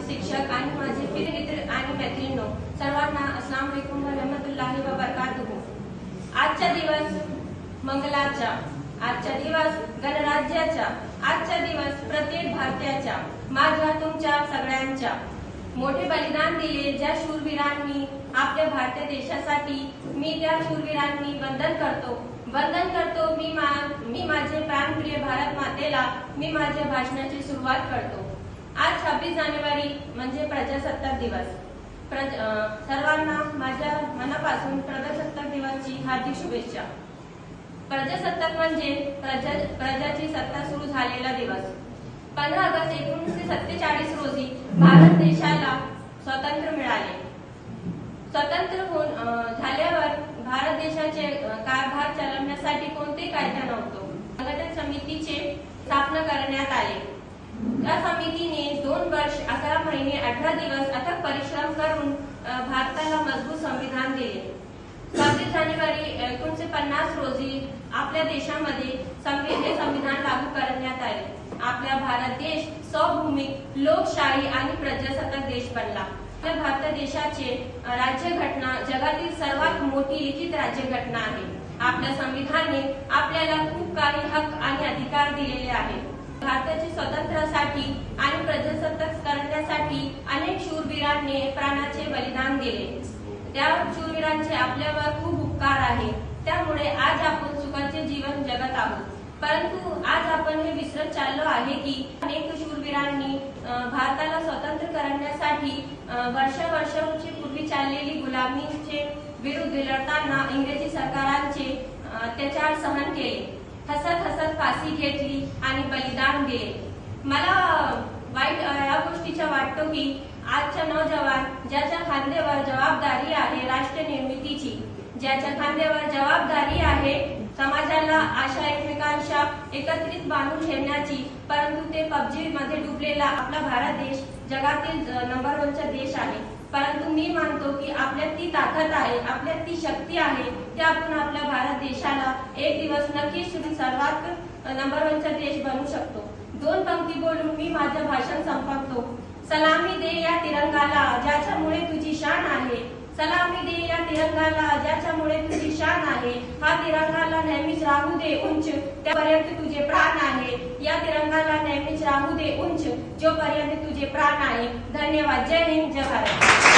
शिक्षक आणि माझे मित्र आणि मैत्रिणींनो, सर्वांना अस्सलाम वालेकुम व रहमतुल्लाहि व बरकातुहू। आजचा दिवस मंगलाचा, आजचा दिवस गणराज्याचा, आजचा दिवस प्रत्येक भारतीयाचा, माझ्या तुमच्या सगळ्यांच्या। मोठे बलिदान दिले ज्या शूरवीरांनी आपल्या भारतीय देशासाठी, मी त्या शूरवीरांनी वंदन करतो मी माझे प्राणप्रिय भारत मातेला मी माझ्या भाषणाची सुरुवात करतो। आज 26 जानेवारी म्हणजे प्रजासत्ताक दिवस। सर्वांना माझ्या मनापासून प्रजासत्ताक दिवसाची हार्दिक शुभेच्छा। प्रजासत्ताक म्हणजे प्रजाची सत्ता सुरू झालेला दिवस। 15 ऑगस्ट 1947 रोजी भारत देशाला स्वातंत्र्य मिळाले। स्वतंत्र झाल्यावर भारत देशाचे कारभार चालवण्यासाठी कोणते कायदा नव्हते। संघटन समितीचे स्थापना करण्यात आले। या समितीने 2 वर्ष 11 महिने 18 दिवस अथक परिश्रम करून भारताला मजबूत संविधान दिले। 26 जानेवारी 1950 रोजी आपल्या देशामध्ये संविधान लागू करण्यात आले। आपला भारत देश सार्वभौमिक, लोकशाही आणि प्रजासत्ताक देश बनला। आपल्या भारत देशाचे राज्यघटना जगातील सर्वात मोठी लिखित राज्यघटना आहे। आपल्या संविधानाने आपल्याला खूप काही हक्क आणि अधिकार दिलेले आहेत। भारताच्या स्वातंत्र्यासाठी आणि प्रजासत्ताक करण्यासाठी अनेक शूरवीरांनी प्राणाचे बलिदान दिले। त्या शूरवीरांचे आपल्यावर खूप उपकार आहे। त्यामुळे आज आपण सुखाचे जीवन जगत आहोत। परंतु आज आपण हे विसरत चाललो आहे की अनेक शूरवीरांनी भारताला स्वतंत्र करण्यासाठी वर्षावर्षांची पूर्वी चाललेली गुलामीचे विरुद्ध लढताना इंग्रजी सरकारांचे अत्याचार सहन केले, हसत हसत फाशी घेतली आणि बलिदान दिले। मला वाईट या गोष्टीचा वाटतो की आजचा नौजवान ज्याच्या खांद्यावर जबाबदारी आहे राष्ट्र निर्मितीची, ज्याच्या खांद्यावर जबाबदारी आहे समाजाला आशा एकमेकांच्या एकत्रित बांधून ठेवण्याची, परंतु ते पबजी मध्ये डुबलेला आपला भारत देश जगातील नंबर 1चा देश आहे। परंतु मी मानतो की आपल्यात ती ताकद आहे, आपल्यात ती शक्ती आहे की आपण आपल्या भारत देशाला एक दिवस नक्कीच सर्वात नंबर 1चा देश बनवू शकतो। 2 पंक्ती बोलून मी माझे भाषण संपवतो। सलामी दे या तिरंगाला ज्याच्यामुळे तुझी शान आहे, सलामी दे या तिरंगाला ज्याच्यामुळे तुझी शान आहे। हा तिरंगाला नेहमीच राहू दे उंच त्यापर्यंत तुझे प्राण आहे। या तिरंगाला नेहमीच राहू दे उंच जोपर्यंत तुझे प्राण आहे। धन्यवाद। जय हिंद, जय भारत।